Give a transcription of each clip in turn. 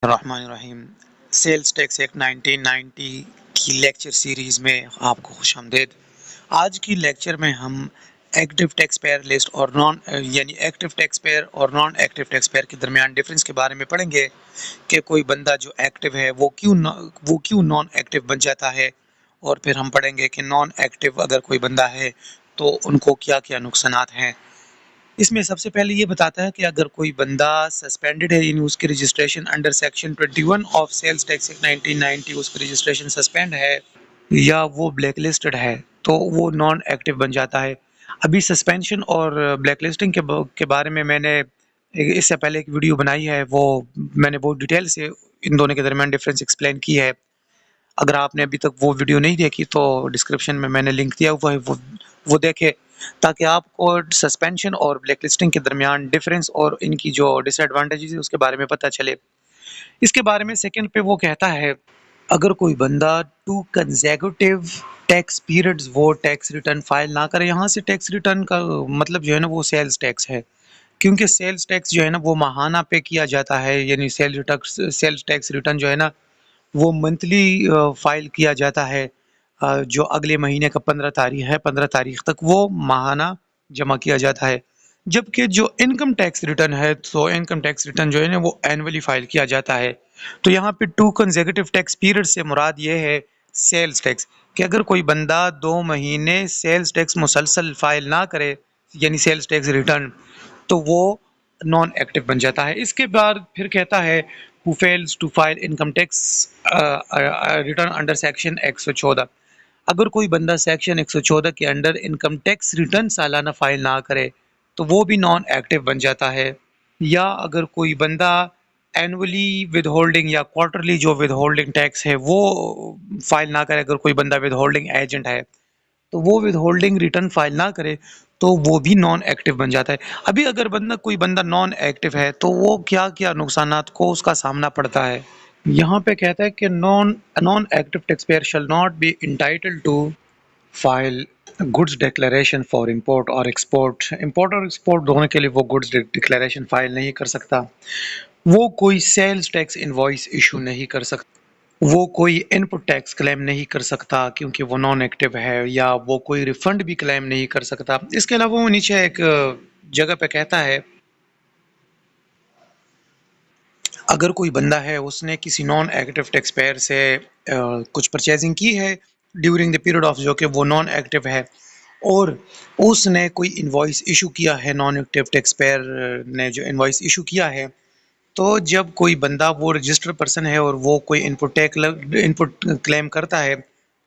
الرحمن الرحیم۔ Sales tax act 1990 کی لیکچر سیریز میں آپ کو خوش آمدید۔ آج کی لیکچر میں ہم ایکٹیو ٹیکس پیئر لسٹ اور ایکٹیو ٹیکس پیئر اور نان ایکٹیو ٹیکس پیئر کے درمیان ڈفرینس کے بارے میں پڑھیں گے کہ کوئی بندہ جو ایکٹیو ہے وہ کیوں نان ایکٹیو بن جاتا ہے، اور پھر ہم پڑھیں گے کہ نان ایکٹیو اگر کوئی بندہ ہے تو ان کو کیا کیا نقصانات ہیں۔ اس میں سب سے پہلے یہ بتاتا ہے کہ اگر کوئی بندہ سسپینڈڈ ہے، یعنی اس کی registration under section 21 of sales tax 1990 اس کی رجسٹریشن سسپینڈ ہے یا وہ بلیک لسٹڈ ہے تو وہ نان ایکٹیو بن جاتا ہے۔ ابھی سسپینشن اور بلیک لسٹنگ کے بارے میں نے اس سے پہلے ایک ویڈیو بنائی ہے، وہ میں نے بہت ڈیٹیل سے ان دونوں کے درمیان ڈفرینس ایکسپلین کی ہے۔ اگر آپ نے ابھی تک وہ ویڈیو نہیں دیکھی تو ڈسکرپشن میں نے لنک دیا ہوا ہے، وہ دیکھے تاکہ آپ کو سسپینشن اور بلیک لسٹنگ کے درمیان ڈفرینس اور ان کی جو ڈس ایڈوانٹیجز ہے اس کے بارے میں پتہ چلے۔ اس کے بارے میں سیکنڈ پہ وہ کہتا ہے اگر کوئی بندہ 2 کنزیکوٹیو ٹیکس پیریڈز وہ ٹیکس ریٹرن فائل نہ کرے۔ یہاں سے ٹیکس ریٹرن کا مطلب جو ہے نا وہ سیلز ٹیکس ہے، کیونکہ سیلز ٹیکس جو ہے نا وہ ماہانہ پہ کیا جاتا ہے، یعنی سیلز ٹیکس ریٹرن جو ہے نا وہ منتھلی فائل کیا جاتا ہے، جو اگلے مہینے کا 15 تاریخ تک وہ ماہانہ جمع کیا جاتا ہے، جبکہ جو انکم ٹیکس ریٹرن ہے تو انکم ٹیکس ریٹرن جو ہے نا وہ اینولی فائل کیا جاتا ہے۔ تو یہاں پہ 2 کنزیکٹیو ٹیکس پیریڈ سے مراد یہ ہے سیلز ٹیکس، کہ اگر کوئی بندہ 2 مہینے سیلز ٹیکس مسلسل فائل نہ کرے یعنی سیلز ٹیکس ریٹرن تو وہ نان ایکٹیو بن جاتا ہے۔ اس کے بعد پھر کہتا ہے who fails to file income tax return under section 114۔ اگر کوئی بندہ سیکشن 114 کے انڈر انکم ٹیکس ریٹرن سالانہ فائل نہ کرے تو وہ بھی نان ایکٹیو بن جاتا ہے۔ یا اگر کوئی بندہ اینولی ود ہولڈنگ یا کوارٹرلی جو ود ہولڈنگ ٹیکس ہے وہ فائل نہ کرے، اگر کوئی بندہ ود ہولڈنگ ایجنٹ ہے تو وہ ود ہولڈنگ ریٹرن فائل نہ کرے تو وہ بھی نان ایکٹیو بن جاتا ہے۔ ابھی اگر کوئی بندہ نان ایکٹیو ہے تو وہ کیا کیا نقصانات کو اس کا سامنا پڑتا ہے۔ یہاں پہ کہتا ہے کہ non active tax payer shall not be entitled to file goods declaration for import اور ایکسپورٹ۔ امپورٹ اور ایکسپورٹ دونوں کے لیے وہ گڈس ڈیکلیریشن فائل نہیں کر سکتا، وہ کوئی سیلز ٹیکس انوائس ایشو نہیں کر سکتا، وہ کوئی ان پٹ ٹیکس کلیم نہیں کر سکتا کیونکہ وہ نان ایکٹیو ہے، یا وہ کوئی ریفنڈ بھی کلیم نہیں کر سکتا۔ اس کے علاوہ وہ نیچے ایک جگہ پہ کہتا ہے اگر کوئی بندہ ہے اس نے کسی نان ایکٹیو ٹیکس پیئر سے کچھ پرچیزنگ کی ہے ڈیورنگ دی پیریڈ آف جو کہ وہ نان ایکٹیو ہے، اور اس نے کوئی انوائس ایشو کیا ہے، نان ایکٹیو ٹیکس پیئر نے جو انوائس ایشو کیا ہے، تو جب کوئی بندہ وہ رجسٹر پرسن ہے اور وہ کوئی ان پٹ کلیم کرتا ہے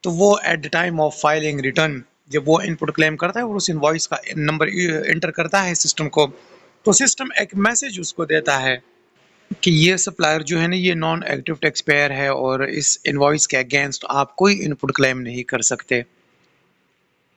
تو وہ at the time of filing return جب وہ ان پٹ کلیم کرتا ہے اور اس انوائس کا نمبر انٹر کرتا ہے سسٹم کو، تو سسٹم ایک میسج اس کو دیتا ہے کہ یہ سپلائر جو ہے نا یہ نان ایکٹیو ٹیکس پیئر ہے اور اس انوائس کے اگینسٹ آپ کوئی ان پٹ کلیم نہیں کر سکتے۔